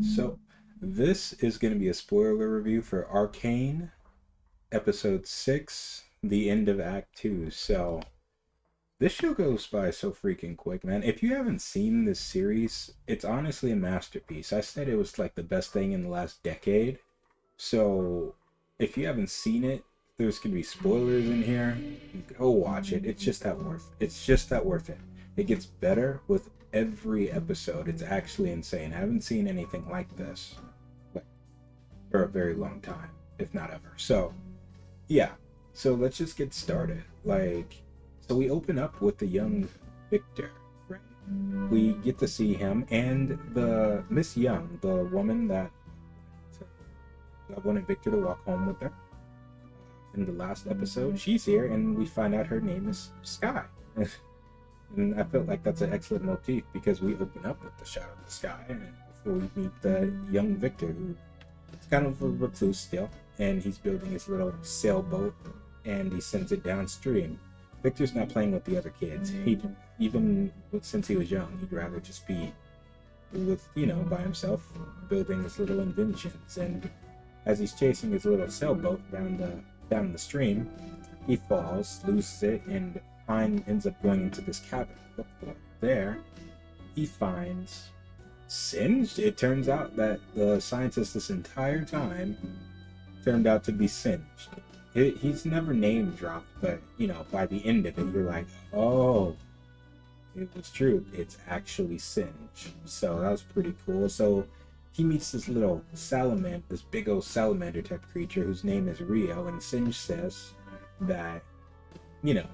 So, this is going to be a spoiler review for Arcane, episode 6, the end of Act 2. So, this show goes by so freaking quick, man. If you haven't seen this series, it's honestly a masterpiece. I said it was like the best thing in the last decade. So, if you haven't seen it, there's going to be spoilers in here. Go watch it. It's just that worth it. It gets better with every episode. It's actually insane. I haven't seen anything like this like for a very long time, if not ever. So, yeah. So let's just get started. So we open up with the young Victor, right? We get to see him and the Miss Young, the woman that wanted Victor to walk home with her in the last episode. She's here, and we find out her name is Sky. And I felt like that's an excellent motif because we open up with the shot of the sky and before we meet the young Victor, who is kind of a recluse still, and he's building his little sailboat and he sends it downstream. Victor's not playing with the other kids. Since he was young, he'd rather just be with, by himself, building his little inventions. And as he's chasing his little sailboat down the stream, he falls, loses it, and ends up going into this cabin. There, he finds Singed. It turns out that the scientist this entire time turned out to be Singed. He's never name dropped, but by the end of it, you're like, oh, it was true. It's actually Singed. So that was pretty cool. So he meets this little salamander, this big old salamander type creature whose name is Rio, and Singed says that, you know,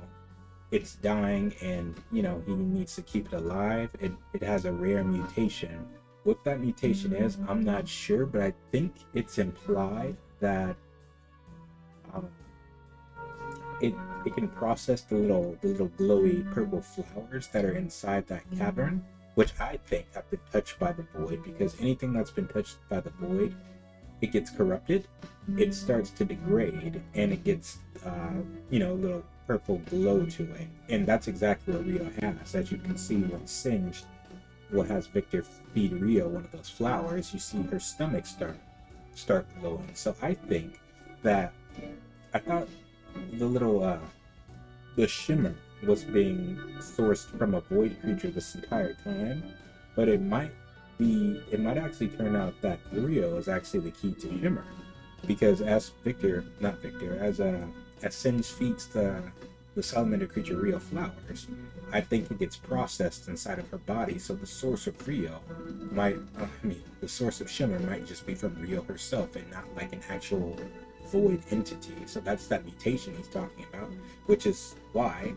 it's dying and, he needs to keep it alive. It has a rare mutation. What that mutation is, I'm not sure, but I think it's implied that um, it can process the little glowy purple flowers that are inside that cavern, which I think have been touched by the void, because anything that's been touched by the void, it gets corrupted, it starts to degrade, and it gets a little purple glow to it. And that's exactly what Rio has. As you can see, when Singed what has Victor feed Rio one of those flowers, you see her stomach start glowing. So I think that I thought the little the shimmer was being sourced from a void creature this entire time, but it might actually turn out that Rio is actually the key to shimmer, because as Victor, not Victor, as Sins feeds the salamander creature Rio flowers, I think it gets processed inside of her body. So the source of Rio the source of shimmer might just be from Rio herself and not like an actual void entity. So that's that mutation he's talking about, which is why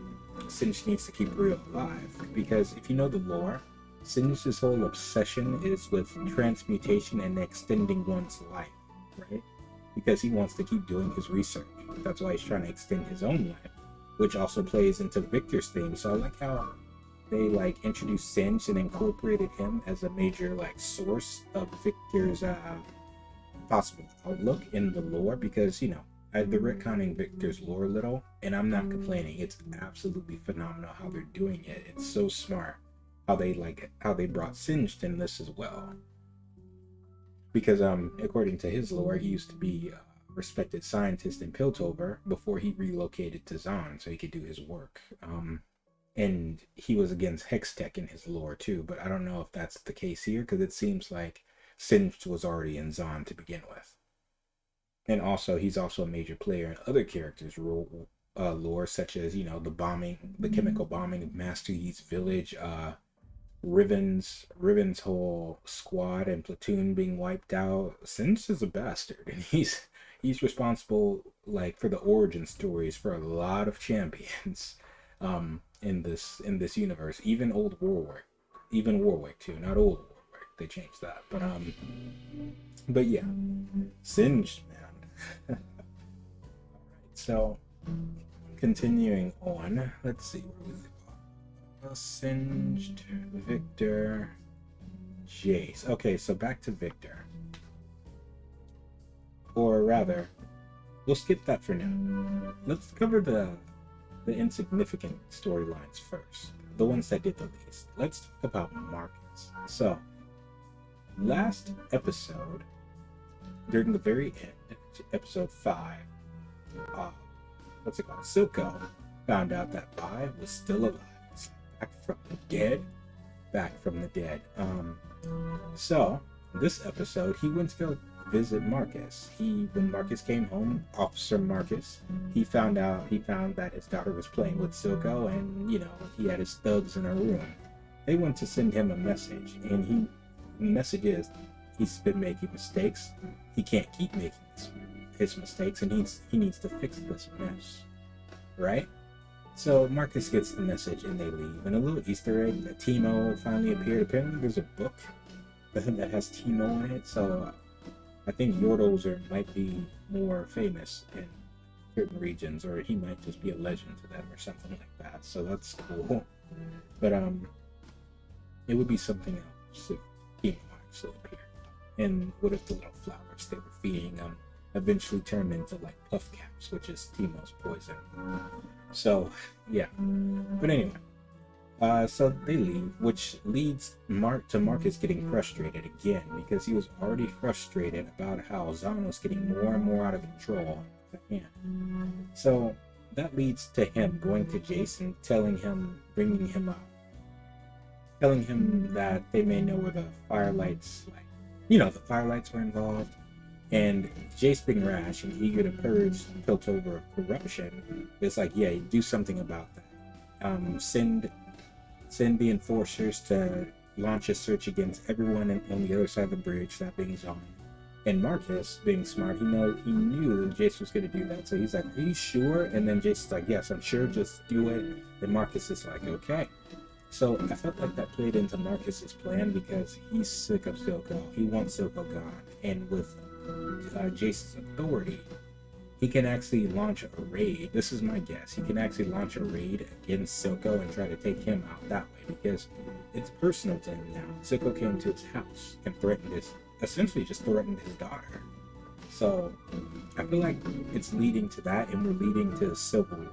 Singe needs to keep Rio alive. Because if you know the lore, Singe's whole obsession is with transmutation and extending one's life, right? Because he wants to keep doing his research. That's why he's trying to extend his own life, which also plays into Victor's theme. So I like how they introduced Singe and incorporated him as a major source of Victor's possible outlook in the lore, because they're retconning Victor's lore a little, and I'm not complaining. It's absolutely phenomenal how they're doing it. It's so smart how they brought Singed in this as well, because according to his lore, he used to be a respected scientist in Piltover before he relocated to Zon so he could do his work. And he was against Hextech in his lore too, but I don't know if that's the case here, because it seems like Singed was already in Zon to begin with. And also, he's also a major player in other characters' lore, such as the chemical bombing of Master Yi's village, Riven's whole squad and platoon being wiped out. Singed is a bastard, and he's responsible for the origin stories for a lot of champions, in this universe. Even Warwick too, not old Warwick. They changed that, but yeah, Singed, man. So continuing on, let's see where we live. Singed, Victor, Jace. Okay, so back to Victor, or rather, we'll skip that for now. Let's cover the insignificant storylines first, the ones that did the least. Let's talk about Marcus. So last episode, during the very end, episode 5, what's it called? Silco found out that Bai was still alive. It's back from the dead. Back from the dead. So this episode, he went to go visit Marcus. When Marcus came home, Officer Marcus, he found that his daughter was playing with Silco, and he had his thugs in her room. They went to send him a message, and the message is he's been making mistakes. He can't keep making his mistakes, and he needs to fix this mess, right? So Marcus gets the message, and they leave. And a little Easter egg that Timo finally appeared. Apparently, there's a book that has Timo in it, so I think Yordles might be more famous in certain regions, or he might just be a legend to them or something like that. So that's cool. But it would be something else if Timo actually appeared. And what if the little flowers they were feeding eventually turned into like puff caps, which is Timo's poison? So yeah. But anyway. So they leave, which leads to Marcus getting frustrated again, because he was already frustrated about how Zahn was getting more and more out of control. So that leads to him going to Jason, bringing him up, telling him that they may know where the Firelights, the Firelights were involved, and Jace being rash and eager to purge Piltover of corruption, it's like, yeah, do something about that. Send the enforcers to launch a search against everyone on the other side of the bridge, that being Zahn. And Marcus, being smart, he knew that Jace was going to do that. So he's like, are you sure? And then Jace is like, yes, I'm sure, just do it. And Marcus is like, okay. So I felt like that played into Marcus's plan, because he's sick of Silco. He wants Silco gone. And with Jace's authority, he can actually launch a raid. This is my guess. He can actually launch a raid against Silco and try to take him out that way, because it's personal to him now. Silco came to his house and essentially just threatened his daughter. So I feel like it's leading to that, and we're leading to a civil war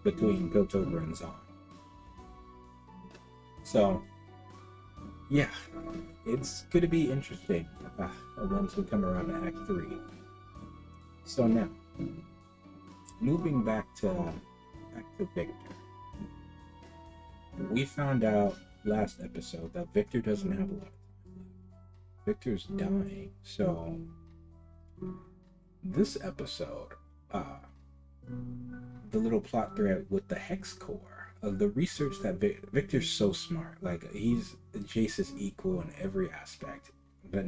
between Piltover and Zahn. So yeah, it's going to be interesting once we come around to Act 3. So now, moving back to Victor. We found out last episode that Victor doesn't have a lot of time. Victor's dying. So this episode, the little plot thread with the Hex Core, the research that Victor's so smart. Like, he's Jace's equal in every aspect, but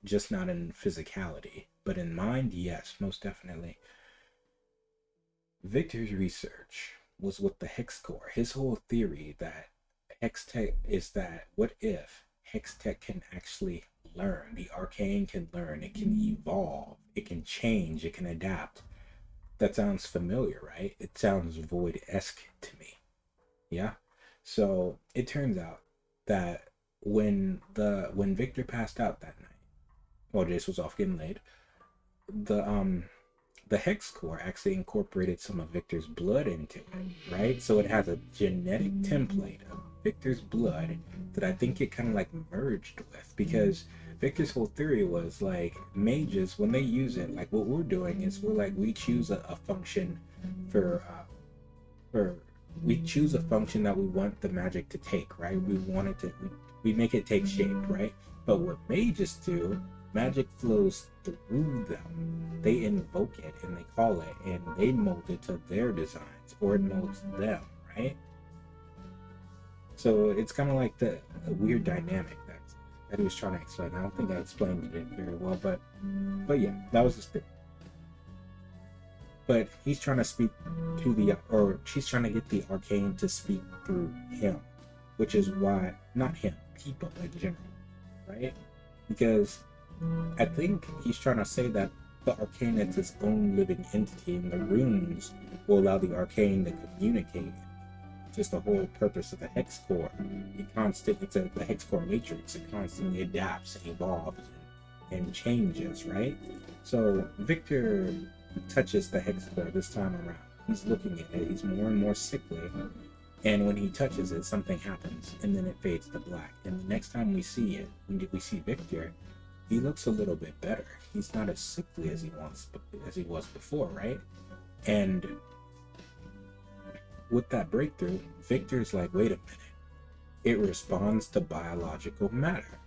just not in physicality. But in mind, yes, most definitely. Victor's research was with the Hex Core. His whole theory that Hex Tech is that, what if Hex Tech can actually learn? The Arcane can learn. It can evolve. It can change. It can adapt. That sounds familiar, right? It sounds Void-esque to me. Yeah? So it turns out that when Victor passed out that night, while Jace was off getting laid, the Hex Core actually incorporated some of Victor's blood into it, right? So it has a genetic template of Victor's blood that I think it kind of like merged with, because Victor's whole theory was like, mages, when they use it, like what we're doing is we choose a function we choose a function that we want the magic to take, right? We make it take shape, right? But what mages do, magic flows through them. They invoke it and they call it, and they mold it to their designs, or it molds them, right? So it's kind of like a weird dynamic that he was trying to explain. I don't think I explained it very well, but yeah, that was the spirit. But he's trying to speak to she's trying to get the Arcane to speak through him, which is why, not him, people in general, right? Because I think he's trying to say that the Arcane is its own living entity, and the runes will allow the Arcane to communicate. Just the whole purpose of the Hex Core. The Hex Core matrix. It constantly adapts and evolves and changes, right? So Victor touches the Hex Core this time around. He's looking at it. He's more and more sickly. And when he touches it, something happens, and then it fades to black. And the next time we see it, when we see Victor, he looks a little bit better. He's not as sickly as he was before, right? And with that breakthrough, Victor's like, wait a minute. It responds to biological matter.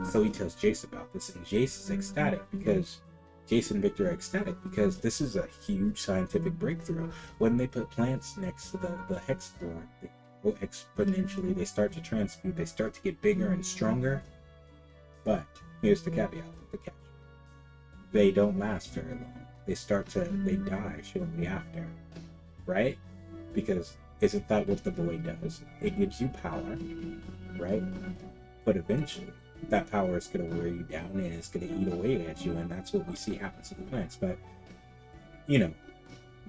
So he tells Jace about this, and Jace is ecstatic because Jace and Victor are ecstatic because this is a huge scientific breakthrough. When they put plants next to the hex core, they go exponentially. They start to transmute. They start to get bigger and stronger. But here's the caveat, the catch. They don't last very long. They die shortly after, right? Because isn't that what the void does? It gives you power, right? But eventually, that power is going to wear you down and it's going to eat away at you, and that's what we see happens to the plants. But, you know,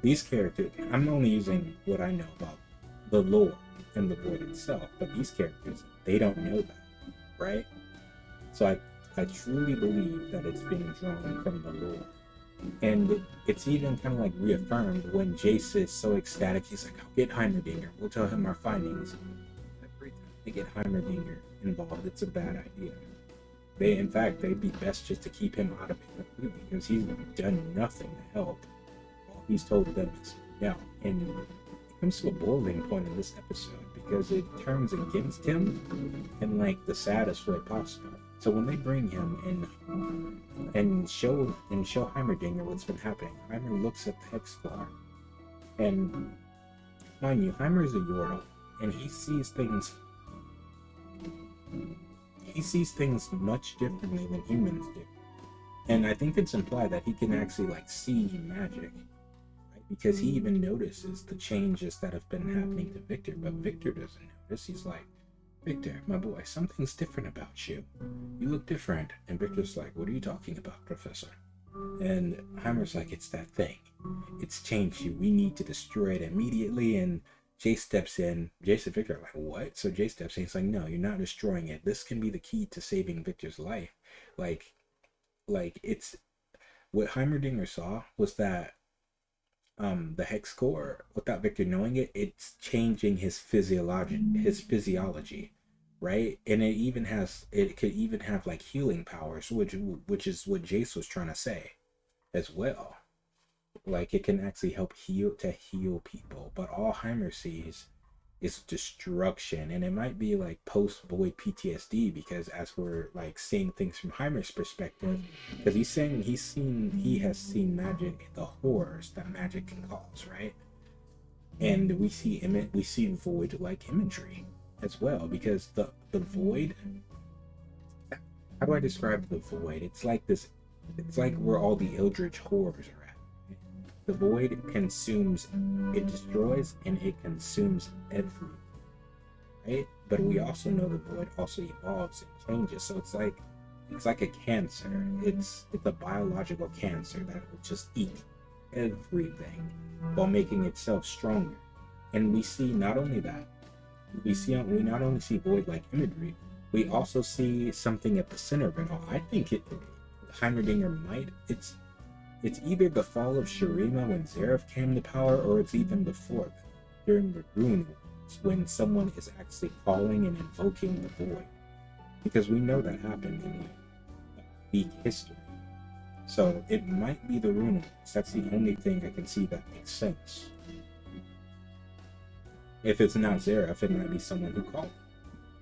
these characters, I'm only using what I know about the lore and the void itself, but these characters, they don't know that, right? So I truly believe that it's being drawn from the lore. And it's even kind of like reaffirmed when Jace is so ecstatic. He's like, I'll get Heimerdinger. We'll tell him our findings. Every time they get Heimerdinger involved, it's a bad idea. In fact, they'd be best just to keep him out of it completely because he's done nothing to help. All he's told them is no. And it comes to a boiling point in this episode because it turns against him in like the saddest way possible. So when they bring him in and show Heimerdinger what's been happening, Heimer looks at the hex core, and mind you, Heimer is a Yordle, and he sees things much differently than humans do. And I think it's implied that he can actually like see magic, right? Because he even notices the changes that have been happening to Victor, but Victor doesn't notice. He's like, Victor, my boy, something's different about you. You look different. And Victor's like, what are you talking about, Professor? And Heimer's like, it's that thing. It's changed you. We need to destroy it immediately. And Jace steps in. Jace and Victor are like, what? So Jace steps in. He's like, no, you're not destroying it. This can be the key to saving Victor's life. Like it's what Heimerdinger saw was that the hex core, without Victor knowing it, it's changing his physiology, right? And it could even have like healing powers, which is what Jace was trying to say as well. Like it can actually help heal people, but all Heimer sees is destruction, and it might be like post-void PTSD because as we're like seeing things from Heimer's perspective, because he's saying he has seen magic, the horrors that magic can cause, right? And we see void like imagery as well, because the void, how do I describe the void? It's like where all the eldritch horrors are at. The void it destroys and it consumes everything, right? But we also know the void also evolves and changes. So it's like a cancer. It's a biological cancer that will just eat everything while making itself stronger. And we see not only that, we not only see void like imagery, we also see something at the center of it all. I think Heimerdinger it's either the fall of Shurima when Zeref came to power, or it's even before that, during the Rune Wars, when someone is actually calling and invoking the void. Because we know that happened in like weak history. So it might be the Rune Wars. That's the only thing I can see that makes sense. If it's not Zeref, it might be someone who called.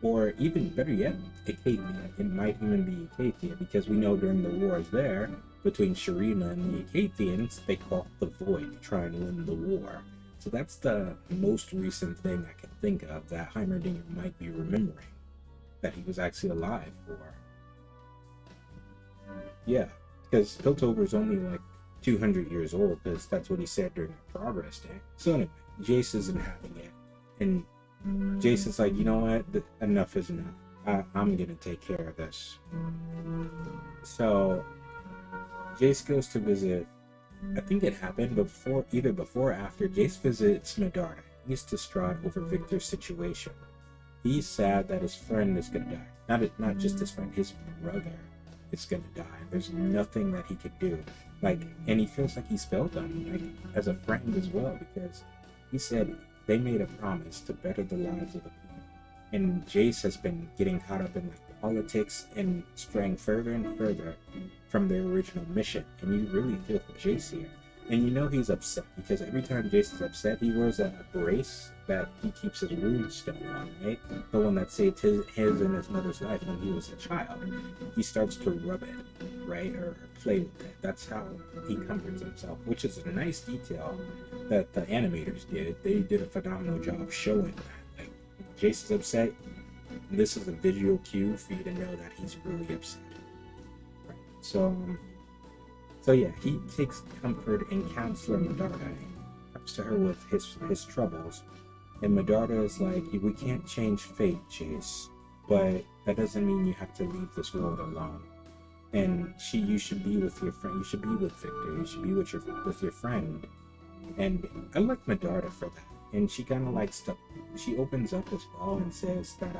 Or even better yet, Acathia. It might even be Acathia, because we know during the wars there, between Shurima and the Acathians, they caught the void to try and win the war. So that's the most recent thing I can think of that Heimerdinger might be remembering, that he was actually alive for. Yeah, because Piltover's only like 200 years old, because that's what he said during the Progress Day. So anyway, Jace isn't having it. And Jason's like, you know what? Enough is enough. I'm gonna take care of this. So Jace goes to visit. I think it happened either before or after. Jace visits Medarda. He's distraught over Victor's situation. He's sad that his friend is gonna die. Not just his friend, his brother is gonna die. There's nothing that he could do. And he feels like he's failed him, as a friend as well, because he said they made a promise to better the lives of the people, and Jace has been getting caught up in like politics and straying further and further from their original mission. And you really feel for Jace here, and you know he's upset because every time Jace is upset, he wears a brace that he keeps his rune stone on, right? The one that saved his and his mother's life when he was a child. He starts to rub it, right, or play with it. That's how he comforts himself, which is a nice detail that the animators did. They did a phenomenal job showing that. Like, Jace is upset, this is a visual cue for you to know that he's really upset. Right? So yeah, he takes comfort in Counselor Medarda, comes to her with his troubles. And Medarda is like, we can't change fate, Jace, but that doesn't mean you have to leave this world alone. And you should be with your friend. You should be with Victor. You should be with your friend. And I like Medarda for that. And she kind of like she opens up as well and says that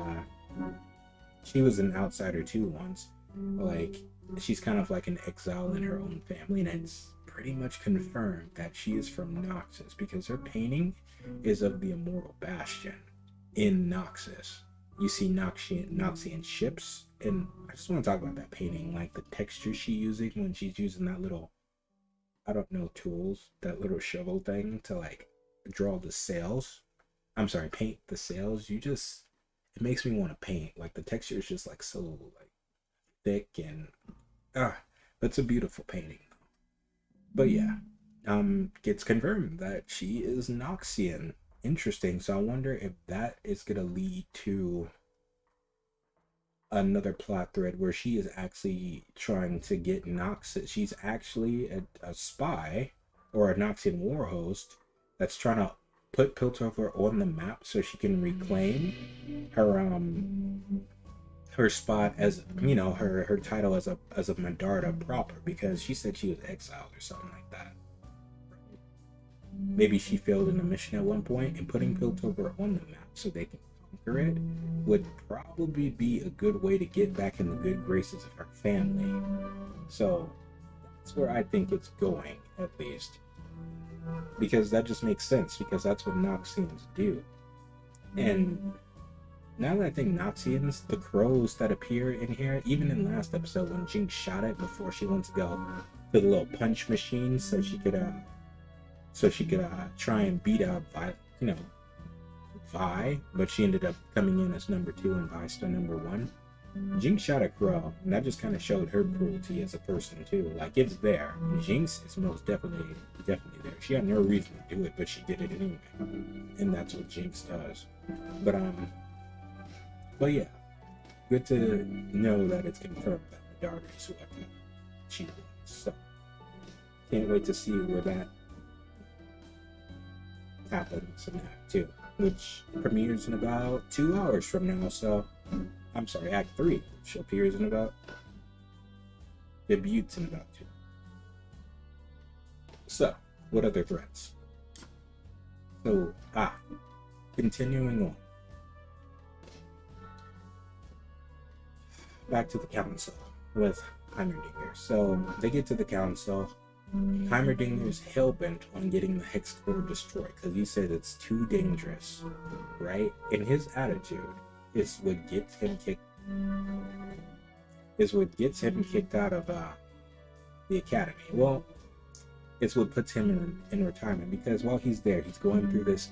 she was an outsider too once. Like, she's kind of like an exile in her own family, and it's pretty much confirmed that she is from Noxus because her painting is of the immortal Bastion in Noxus. You see Noxian ships, and I just want to talk about that painting, like the texture she's using when she's using that little, I don't know, tools, that little shovel thing to like draw the sails. I'm sorry, paint the sails. It makes me want to paint. Like, the texture is just like so like thick, and it's a beautiful painting. But yeah, gets confirmed that she is Noxian. Interesting. So I wonder if that is gonna lead to another plot thread where she is actually trying to get Noxus. She's actually a spy or a Noxian war host that's trying to put Piltover on the map so she can reclaim her spot as, you know, her title as a Medarda proper, because she said she was exiled or something like that. Maybe she failed in a mission at one point, and putting Piltover on the map so they can conquer it would probably be a good way to get back in the good graces of her family. So that's where I think it's going, at least, because that just makes sense, because that's what Noxians do. And now that I think Noxians, the crows that appear in here, even in last episode when Jinx shot it before she went to go to the little punch machine so she could try and beat out Vi, but she ended up coming in as number 2 and Vi still number 1. Jinx shot a crow, and that just kind of showed her cruelty as a person too. Like, it's there. Jinx is most definitely there. She had no reason to do it, but she did it anyway, and that's what Jinx does. But yeah, good to know that it's confirmed that Medarda is who I thought she was. So can't wait to see where that happens in Act 2, which premieres in about 2 hours from now. So, I'm sorry, Act 3, which appears in about, debuts in about 2. So, what other threats? So, continuing on. Back to the council with Heimerdinger. So, they get to the council. Heimerdinger's hell-bent on getting the Hex Core destroyed because he said it's too dangerous, right? And his attitude is what gets him kicked out of the academy. Well, it's what puts him in retirement, because while he's there, he's going through this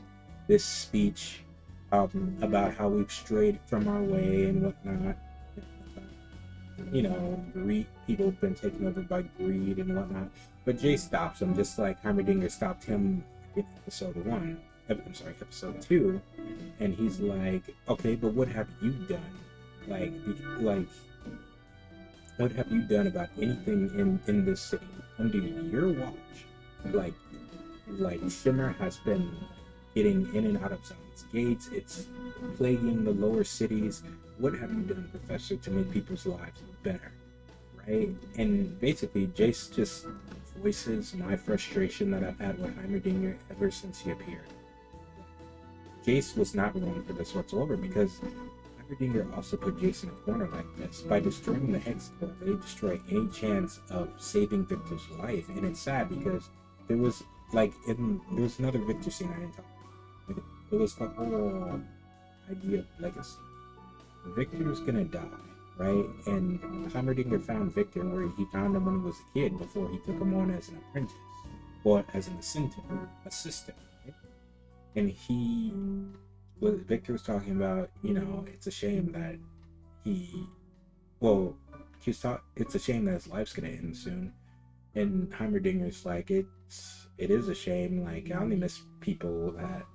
speech about how we've strayed from our way and whatnot. You know, greed, people have been taken over by greed and whatnot. But Jay stops him, just like Heimerdinger stopped him in episode 2. And he's like, okay, but what have you done? Like, what have you done about anything in this city under your watch? Like Shimmer has been getting in and out of Zion's gates. It's plaguing the lower cities. What have you done, Professor, to make people's lives better? Right? And basically, Jace just voices my frustration that I've had with Heimerdinger ever since he appeared. Jace was not wrong for this whatsoever, because Heimerdinger also put Jace in a corner like this. By destroying the Hex Core, they destroy any chance of saving Victor's life. And it's sad because there was another Victor scene I didn't talk about. It was the whole idea of legacy. Victor's gonna die, right? And Heimerdinger found Victor where he found him when he was a kid before he took him on as an apprentice, or as an assistant. Right? And Victor was talking about, it's a shame that he, well, it's a shame that his life's gonna end soon. And Heimerdinger's like, it is a shame. Like, I only miss people that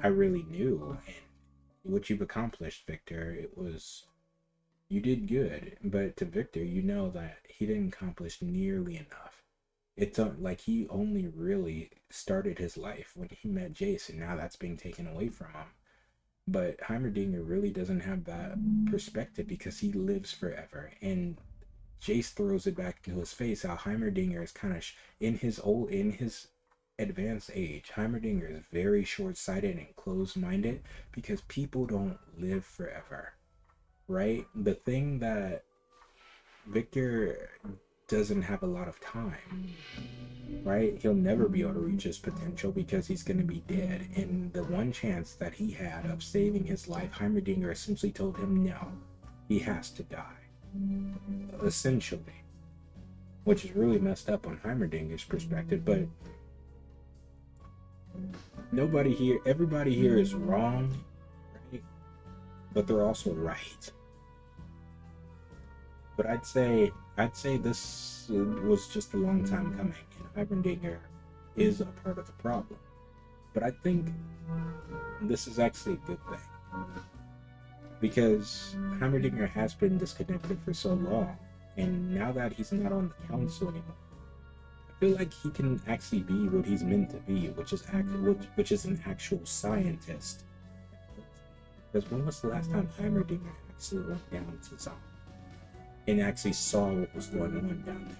I really knew. And what you've accomplished, Victor, you did good. But to Victor, you know that he didn't accomplish nearly enough. It's like he only really started his life when he met Jace, and now that's being taken away from him. But Heimerdinger really doesn't have that perspective because he lives forever. And Jace throws it back into his face how Heimerdinger is kind of in his advanced age. Heimerdinger is very short-sighted and closed-minded because people don't live forever, right? The thing that Victor doesn't have a lot of time, right? He'll never be able to reach his potential because he's going to be dead. And the one chance that he had of saving his life, Heimerdinger essentially told him no, he has to die. Essentially. Which is really messed up on Heimerdinger's perspective, but everybody here is wrong, right? But they're also right. But I'd say this was just a long time coming, and Heimerdinger is a part of the problem. But I think this is actually a good thing, because Heimerdinger has been disconnected for so long, and now that he's not on the council anymore, I feel like he can actually be what he's meant to be, which is an actual scientist. Because when was the last time Heimerdinger actually went down to Zon and actually saw what was going on down there?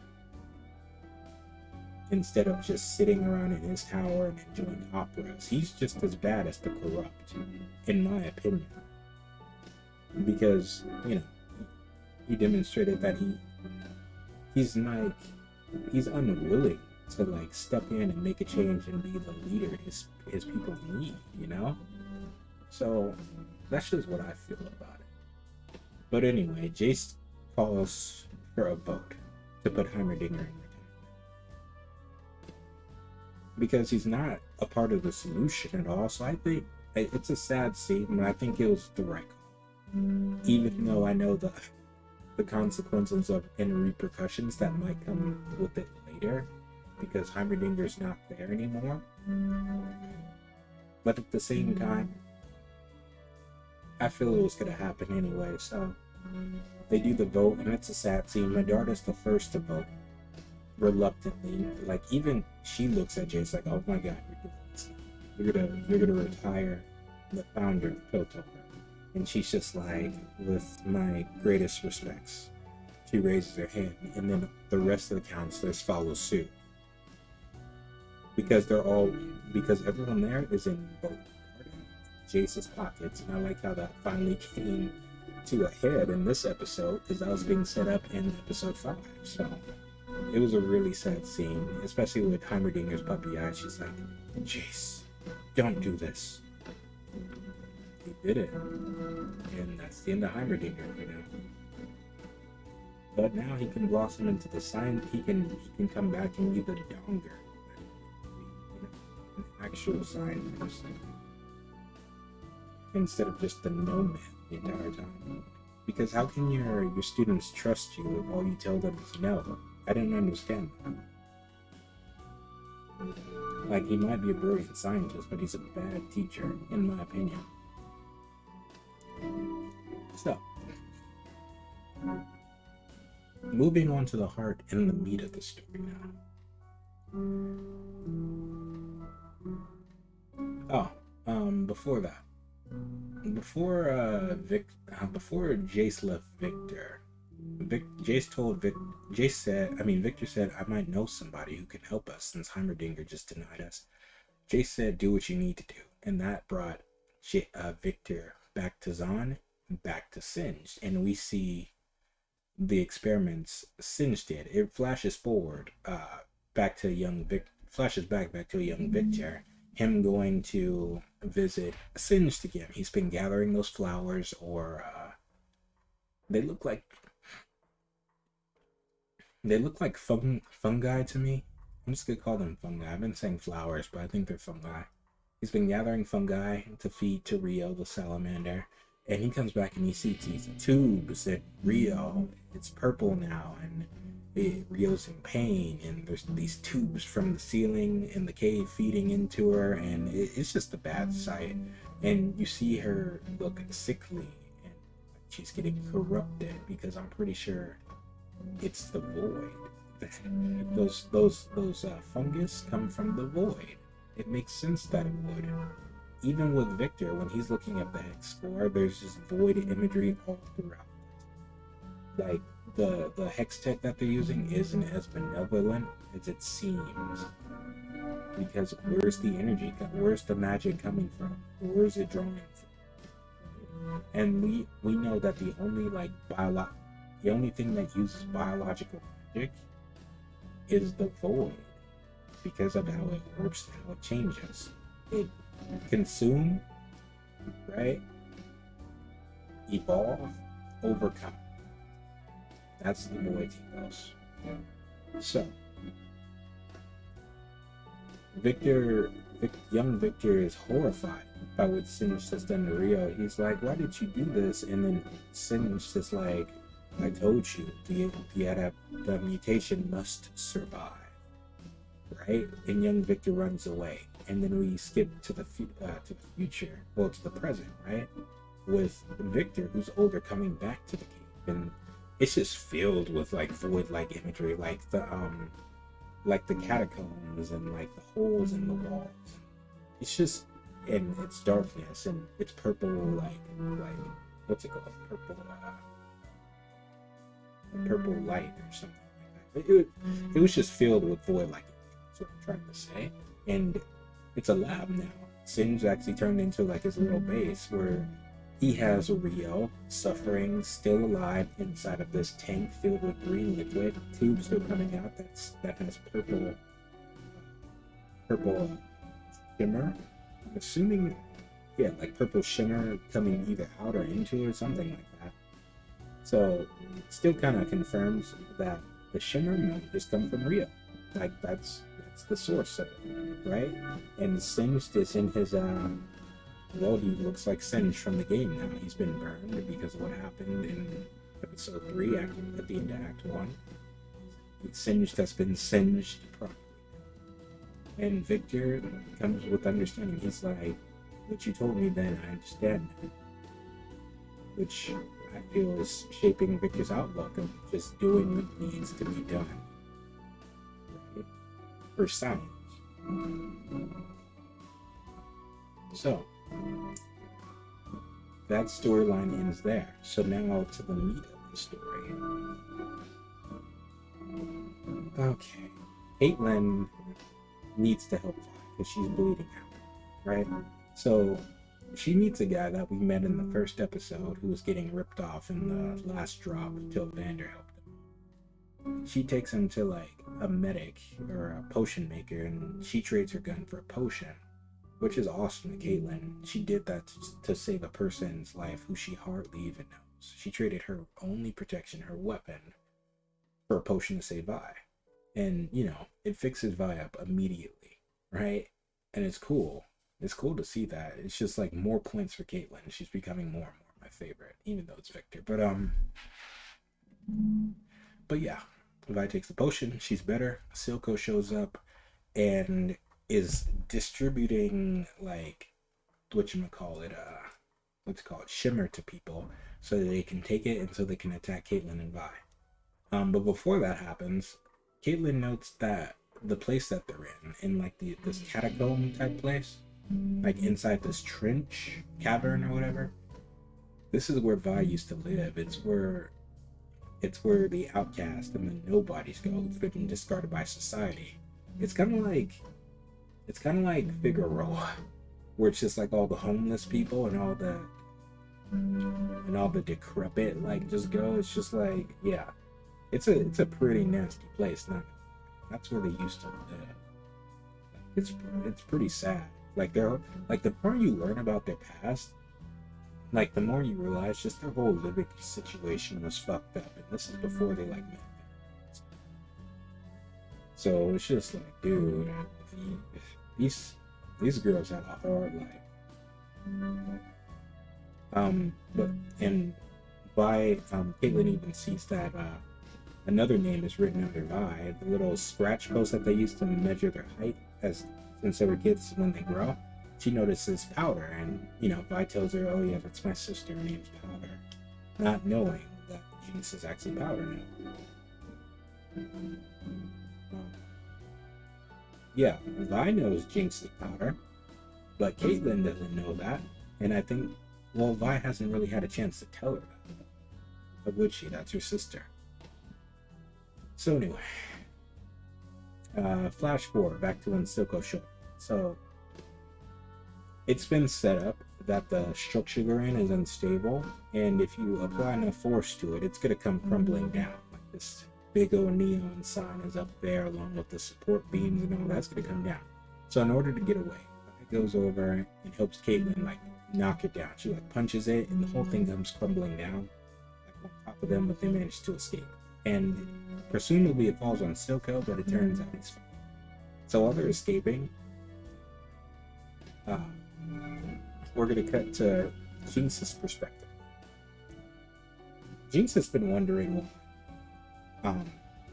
Instead of just sitting around in his tower and enjoying operas, he's just as bad as the corrupt, in my opinion. Because, he demonstrated that he's unwilling to step in and make a change and be the leader his people need, So that's just what I feel about it. But anyway, Jace calls for a vote to put Heimerdinger in retirement. Because he's not a part of the solution at all. So I think it's a sad scene, but I think it was the right call. Even though I know the consequences and repercussions that might come with it later, because Heimerdinger's not there anymore. But at the same time, I feel it was going to happen anyway, so they do the vote, and it's a sad scene. Medarda's the first to vote, reluctantly. Even she looks at Jace like, oh my god, you're gonna retire the founder of Piltover. And she's just like, with my greatest respects. She raises her hand, and then the rest of the counselors follow suit. Because everyone there is in both Jace's pockets, and I like how that finally came to a head in this episode, because that was being set up in episode 5. So it was a really sad scene, especially with Heimerdinger's puppy eyes. She's like, Jace, don't do this. He did it, and that's the end of Heimerdinger, But now he can blossom into the science. He can come back and be the younger, an actual scientist, instead of just the nomad the entire time. Because how can your students trust you if all you tell them is no? I didn't understand that. He might be a brilliant scientist, but he's a bad teacher, in my opinion. So, moving on to the heart and the meat of the story now. Before that, before Jace left Victor, Victor said, I might know somebody who can help us since Heimerdinger just denied us. Jace said, do what you need to do, and that brought Victor back to Zon, back to Singed, and we see the experiments Singed did. It flashes forward, back to a young Victor, him going to visit Singed again. He's been gathering those flowers, or they look like fungi to me. I'm just gonna call them fungi. I've been saying flowers, but I think they're fungi. He's been gathering fungi to feed to Rio, the salamander, and he comes back and he sees these tubes that Rio, it's purple now, and Rio's in pain, and there's these tubes from the ceiling in the cave feeding into her, and it's just a bad sight. And you see her look sickly, and she's getting corrupted, because I'm pretty sure it's the void. those fungus come from the void. It makes sense that it would. Even with Victor, when he's looking at the hex score, there's just void imagery all throughout. Like the hex tech that they're using isn't as benevolent as it seems. Because where's the energy? Where's the magic coming from? Where's it drawing from? And we know that the only thing that uses biological magic is the void, because of how it works, how it changes. It consume, right? Evolve, overcome. That's the void's ethos. So, young Victor is horrified by what Singed has done to Rio. He's like, why did you do this? And then Singed is like, I told you, the mutation must survive. Right? And young Victor runs away. And then we skip to the future, well, to the present, right? With Victor, who's older, coming back to the cave. And it's just filled with like void-like imagery, like the catacombs and like the holes in the walls. It's just, and it's darkness, and it's purple, like what's it called? Purple light or something like that. It was just filled with void-like. That's what I'm trying to say. And it's a lab now. Singed actually turned into like his little base where he has Rio suffering, still alive inside of this tank filled with green liquid. Tubes still coming out that has purple shimmer. I'm assuming, yeah, like purple shimmer coming either out or into or something like that. So it still kind of confirms that the shimmer might just come from Rio. Like that's the source of it, right? And Singed is in his well, he looks like Singed from the game now. He's been burned because of what happened in episode 3 at the end of Act 1. Singed has been singed properly. And Victor comes with understanding. He's like, what you told me then, I understand now. Which I feel is shaping Victor's outlook of just doing what needs to be done. Right? For science. So, that storyline ends there. So now to the meat of the story. Okay. Caitlin needs to help Vi because she's bleeding out, right? So she meets a guy that we met in the first episode who was getting ripped off in the last drop until Vander helped him. She takes him to like a medic or a potion maker, and she trades her gun for a potion, which is awesome to Caitlin. She did that to save a person's life who she hardly even knows. She traded her only protection, her weapon, for a potion to save Vi. And, you know, it fixes Vi up immediately, right? And it's cool. It's cool to see that. It's just like more points for Caitlin. She's becoming more and more my favorite, even though it's Victor. But yeah, Vi takes the potion. She's better. Silco shows up and is distributing like shimmer to people so that they can take it and so they can attack Caitlin and Vi. But before that happens, Caitlin notes that the place that they're in like this catacomb type place, like inside this trench cavern or whatever, this is where Vi used to live. It's where the outcast and the nobodies go who've been discarded by society. It's kind of like Figueroa, where it's just like all the homeless people and all the decrepit like just go. It's just like, yeah, it's a pretty nasty place. That's where they used to live. It's pretty sad. Like they're like the more you learn about their past, like the more you realize just their whole living situation was fucked up, and this is before they like met. So it's just like, dude, these these girls had a hard life. But and Vi, Caitlin even sees that another name is written under Vi. The little scratch post that they used to measure their height as since they were kids when they grow. She notices Powder, and Vi tells her, "Oh yeah, that's my sister. Her name's Powder," not knowing that Jinx is actually Powder now. Yeah, Vi knows Jinx is Powder, but Caitlin doesn't know that, and I think, well, Vi hasn't really had a chance to tell her that. But would she? That's her sister. So anyway, flash forward back to when Silco showed. So it's been set up that the structure they're in is unstable, and if you apply enough force to it, it's gonna come crumbling down. Like this big old neon sign is up there, along with the support beams and all that's gonna come down. So in order to get away, it goes over and helps Caitlin like knock it down. She like punches it, and the whole thing comes crumbling down like on top of them, but they manage to escape. And presumably it falls on Silco, but it turns out he's fine. So while they're escaping, we're gonna cut to Jinx's perspective. Jinx has been wondering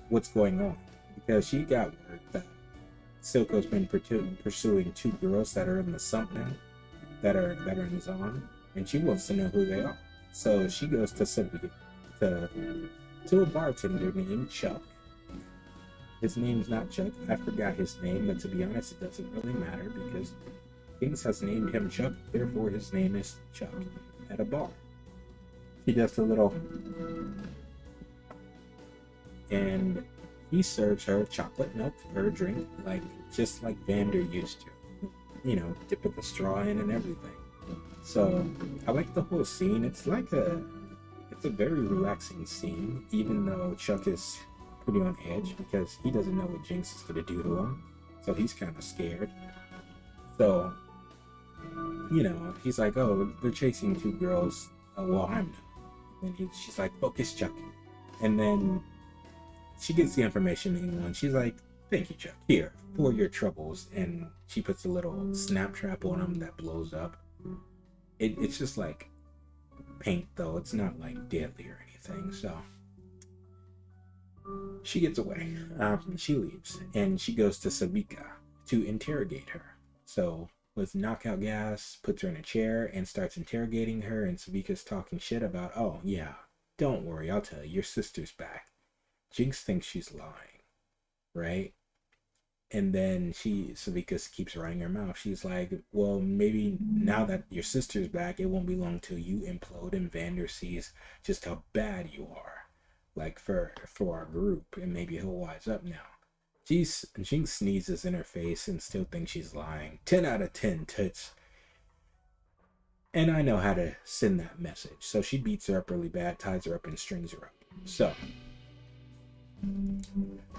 what's going on, because she got word that Silco's been pursuing two girls that are in the sump now, that are in Zon, and she wants to know who they are. So she goes to a bartender named Chuck. His name's not Chuck. I forgot his name, but to be honest, it doesn't really matter because Jinx has named him Chuck, therefore his name is Chuck at a bar. He does a little, and he serves her chocolate milk for her drink, just like Vander used to. Dipping the straw in and everything. So I like the whole scene. It's a very relaxing scene, even though Chuck is pretty on edge because he doesn't know what Jinx is gonna do to him. So he's kind of scared. So, he's like, "Oh, they're chasing two girls. Well, I'm not." And she's like, "Focus, Chuck." And then she gets the information in one. She's like, "Thank you, Chuck. Here, for your troubles." And she puts a little snap trap on him that blows up. It's just like paint, though. It's not like deadly or anything. So she gets away. She leaves, and she goes to Sabika to interrogate her. So with knockout gas, puts her in a chair and starts interrogating her, and Sabika's talking shit about, "Oh yeah, don't worry, I'll tell you, your sister's back." Jinx thinks she's lying, right? And then Savika keeps running her mouth. She's like, "Well, maybe now that your sister's back, it won't be long till you implode and Vander sees just how bad you are, like for our group, and maybe he'll wise up now." Jinx sneezes in her face and still thinks she's lying. 10 out of 10 tits. And I know how to send that message. So she beats her up really bad, ties her up, and strings her up. So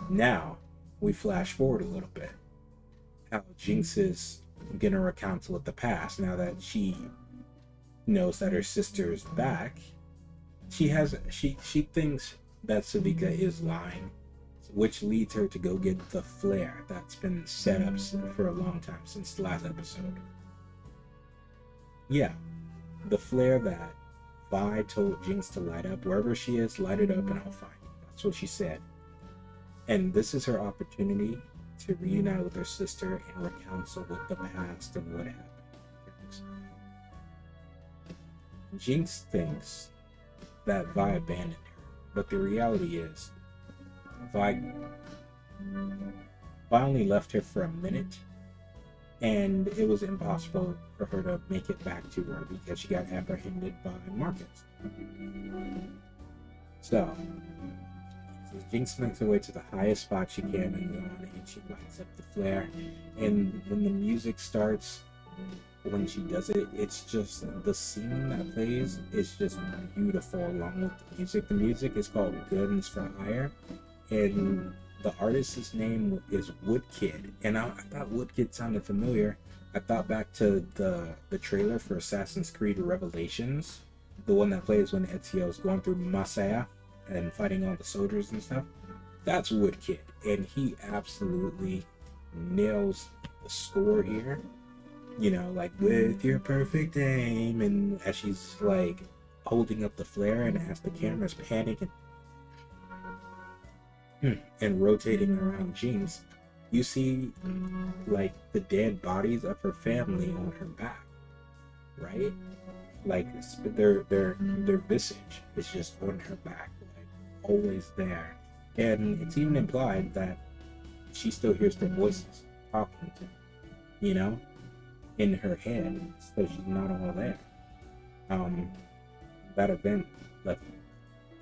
now we flash forward a little bit. How Jinx is gonna recount with the past now that she knows that her sister's back. She thinks that Savika is lying, which leads her to go get the flare that's been set up for a long time, since the last episode. Yeah, the flare that Vi told Jinx to light up. Wherever she is, light it up and I'll find you. That's what she said. And this is her opportunity to reunite with her sister and recounsel with the past and what happened. Jinx thinks that Vi abandoned her, but the reality is Vi only left her for a minute, and it was impossible for her to make it back to her because she got apprehended by Marcus. So Jinx makes her way to the highest spot she can in Zon, and she lights up the flare. And when the music starts, when she does it, it's just the scene that plays is just beautiful along with the music. The music is called Guns for Hire, and the artist's name is Woodkid, and I thought Woodkid sounded familiar. I thought back to the trailer for Assassin's Creed Revelations, the one that plays when Ezio is going through Masaya and fighting all the soldiers and stuff. That's Woodkid, and he absolutely nails the score here. You know, like with your perfect aim, and as she's like holding up the flare, and as the camera's panning and rotating around Jinx, you see like the dead bodies of her family on her back, right? Like their visage is just on her back, like always there. And it's even implied that she still hears their voices talking to her, you know, in her head, so she's not all there. That event left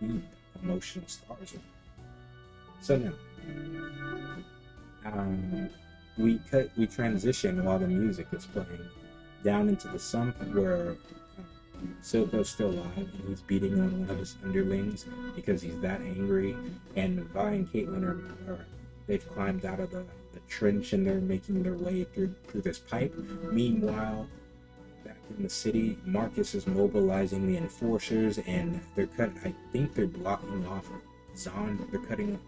deep emotional scars with her. So now, we transition while the music is playing down into the sump where Silco's still alive, and he's beating on one of his underlings because he's that angry. And Vi and Caitlin they've climbed out of the trench, and they're making their way through this pipe. Meanwhile, back in the city, Marcus is mobilizing the enforcers, and I think they're blocking off Zahn. They're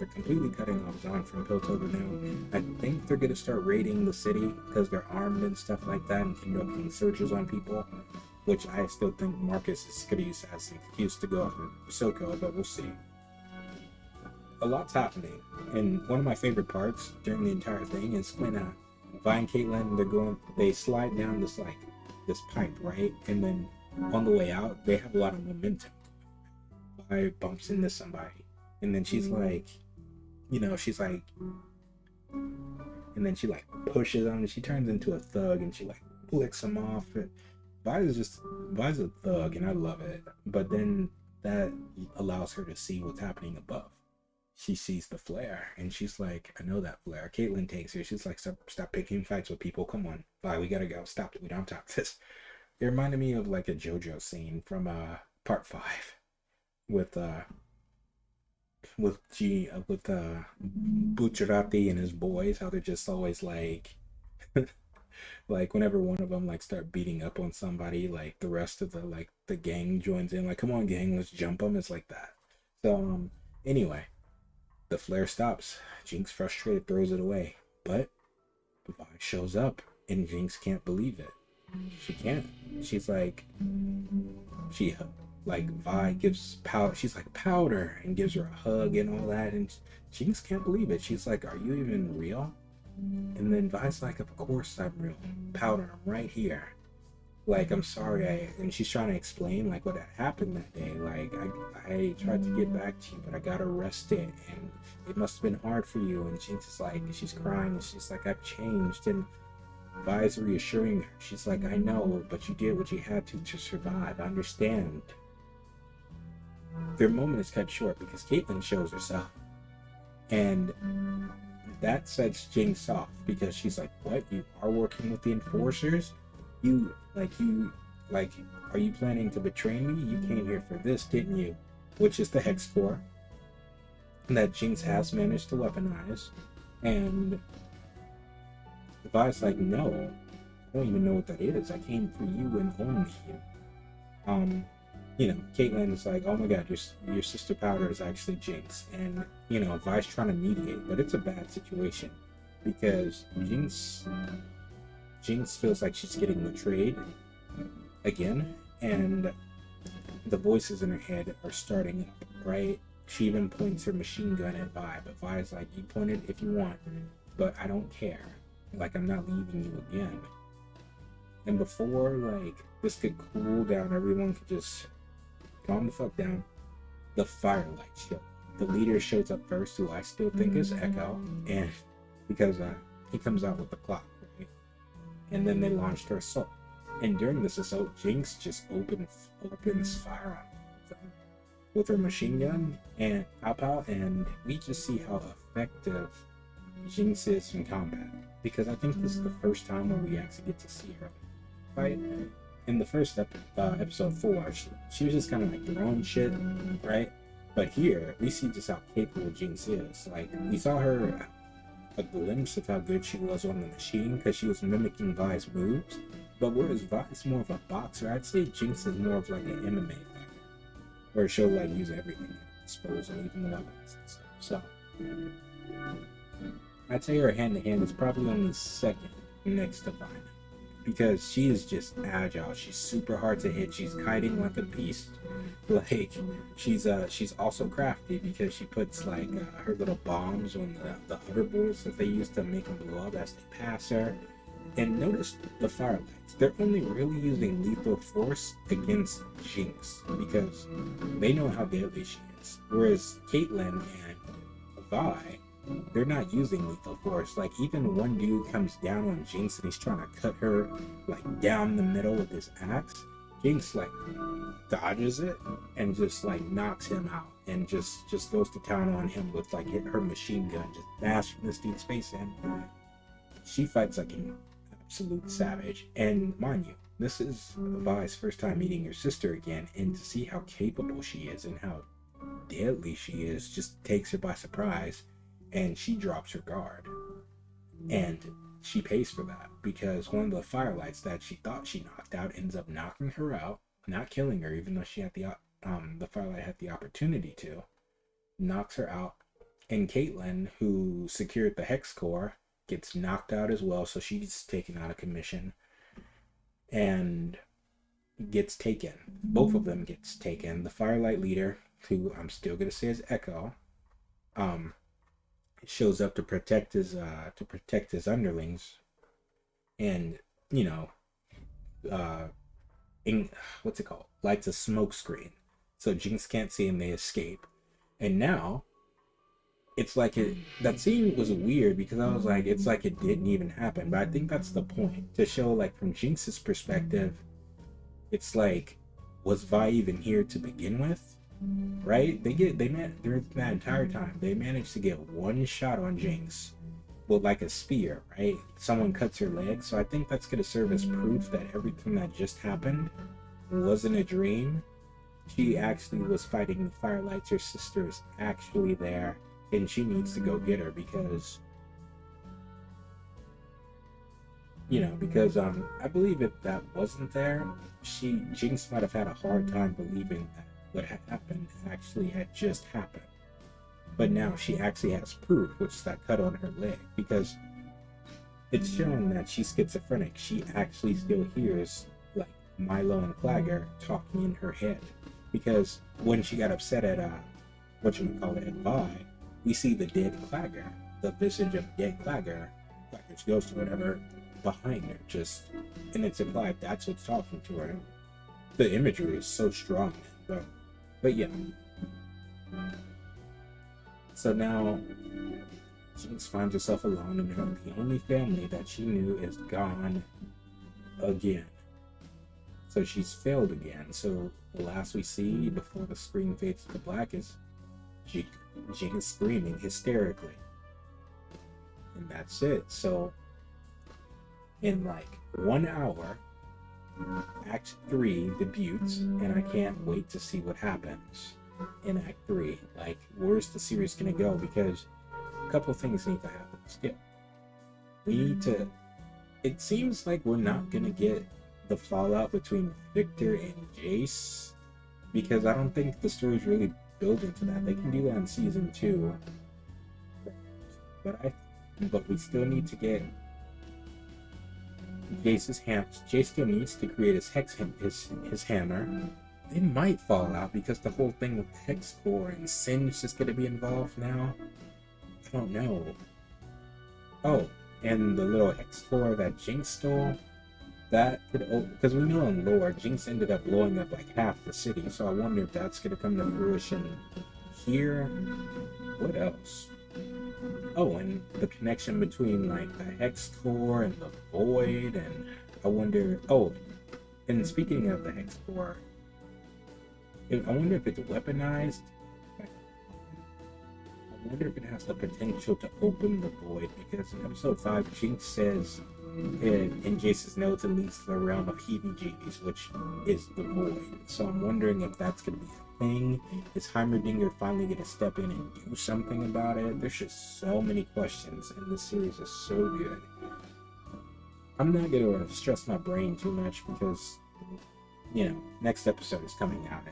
completely cutting off Zahn from Piltover now. I think they're gonna start raiding the city because they're armed and stuff like that, and conducting searches on people, which I still think Marcus is gonna use as an excuse to go after Silco, but we'll see. A lot's happening, and one of my favorite parts during the entire thing is when Vi and Caitlin, they slide down this pipe, right? And then on the way out, they have a lot of momentum. Vi bumps into somebody, and then she's like, and then she like pushes on, and she turns into a thug, and she like flicks him off. Vi's a thug, and I love it. But then that allows her to see what's happening above. She sees the flare, and she's like, I know that flare. Caitlin takes her. She's like, stop picking fights with people. Come on, Vi, we gotta go. Stop it. We don't talk this. It reminded me of like a JoJo scene from part 5 with Bucciarati and his boys. How they're just always like, like whenever one of them like start beating up on somebody, like the rest of the gang joins in. Like, come on, gang, let's jump them. It's like that. So anyway. The flare stops. Jinx, frustrated, throws it away. But Vi shows up, and Jinx can't believe it. She can't. She's like, Vi gives powder. She's like, powder, and gives her a hug and all that. And Jinx can't believe it. She's like, are you even real? And then Vi's like, of course I'm real. Powder, I'm right here. Like, I'm sorry, and she's trying to explain like what had happened that day. Like, I tried to get back to you, but I got arrested, and it must have been hard for you. And Jinx is like, she's crying, and she's like, I've changed. And Vi's reassuring her. She's like, I know, but you did what you had to survive. I understand. Their moment is cut short because Caitlin shows herself, and that sets Jinx off because she's like, what? You are working with the enforcers? Are you planning to betray me? You came here for this, didn't you? Which is the hex core that Jinx has managed to weaponize. And Vi's like, no, I don't even know what that is. I came for you and only you. Caitlin is like, oh my god, your sister Powder is actually Jinx. And, Vi's trying to mediate, but it's a bad situation because Jinx feels like she's getting betrayed again, and the voices in her head are starting up, right? She even points her machine gun at Vi, but Vi's like, you point it if you want, but I don't care. Like, I'm not leaving you again. And before, this could cool down, everyone could just calm the fuck down, the firelight show. The leader shows up first, who I still think is Echo, and because he comes out with the clock. And then they launched their assault. And during this assault, Jinx just opens fire on them with her machine gun and pow, and we just see how effective Jinx is in combat. Because I think this is the first time where we actually get to see her fight. In the first episode 4, she was just kind of like throwing shit, right? But here, we see just how capable Jinx is. Like, we saw her a glimpse of how good she was on the machine because she was mimicking Vi's moves. But whereas Vi's more of a boxer, I'd say Jinx is more of like an MMA fighter, where she'll like use everything at her disposal, even the weapons and stuff. So I'd say her hand to hand is probably only second next to Vi, because she is just agile. She's super hard to hit. She's kiting like a beast. Like she's also crafty because she puts like her little bombs on the hoverboards that they use to make them blow up as they pass her. And notice the firelights. They're only really using lethal force against Jinx because they know how deadly she is. Whereas Caitlyn and Vi, they're not using lethal force. Like, even one dude comes down on Jinx and he's trying to cut her like down the middle with his axe. Jinx like dodges it and just like knocks him out and just goes to town on him with like her machine gun, just bashing this dude's face in. She fights like an absolute savage. And mind you, this is Vi's first time meeting her sister again, and to see how capable she is and how deadly she is just takes her by surprise. And she drops her guard, and she pays for that because one of the firelights that she thought she knocked out ends up knocking her out, not killing her, even though she had the firelight had the opportunity to, knocks her out. And Caitlyn, who secured the hex core, gets knocked out as well, so she's taken out of commission and gets taken. Both of them gets taken. The firelight leader, who I'm still gonna say is Echo, shows up to protect his underlings, and what's it called, lights a smoke screen so Jinx can't see him. They escape. And now it's like that scene was weird because I was like, it's like it didn't even happen. But I think that's the point, to show like from Jinx's perspective, it's like, was Vi even here to begin with? Right? During that entire time, they managed to get one shot on Jinx with like a spear, right? Someone cuts her leg. So I think that's going to serve as proof that everything that just happened wasn't a dream. She actually was fighting the firelights. Her sister is actually there, and she needs to go get her because I believe if that wasn't there, Jinx might have had a hard time believing that what had happened actually had just happened. But now she actually has proof, which is that cut on her leg, because it's shown that she's schizophrenic. She actually still hears like Milo and Clagger talking in her head, because when she got upset at at Vi, we see the dead Clagger, the visage of dead Clagger's ghost or whatever, behind her, and it's implied that's what's talking to her. The imagery is so strong, but yeah. So now Jinx finds herself alone, and the only family that she knew is gone again. So she's failed again. So the last we see before the screen fades to black is Jinx screaming hysterically. And that's it. So in like 1 hour, Act 3 debuts, and I can't wait to see what happens in Act 3. Like, where's the series gonna go? Because a couple things need to happen still. It seems like we're not gonna get the fallout between Victor and Jace, because I don't think the story's really building to that. They can do that in season 2, but we still need to get Jace's hammer. Jace still needs to create his hammer. They might fall out because the whole thing with Hex Core and Singe is going to be involved now. I don't know. Oh, and the little Hex Core that Jinx stole, that could, because we know in lore Jinx ended up blowing up like half the city, so I wonder if that's going to come to fruition here. What else? Oh, and the connection between like the Hex Core and the Void, and I wonder. Oh, and speaking of the Hex Core, I wonder if it's weaponized. I wonder if it has the potential to open the Void, because in episode 5, Jinx says in Jace's notes, it leads to the realm of heebie-jeebies, which is the void. So I'm wondering if that's going to be a thing. Is Heimerdinger finally going to step in and do something about it? There's just so many questions, and this series is so good. I'm not going to stress my brain too much because, next episode is coming out.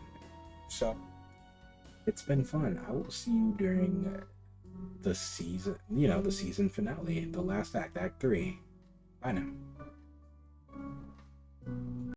So, it's been fun. I will see you during the season, the season finale, the last act, Act 3. Bye now.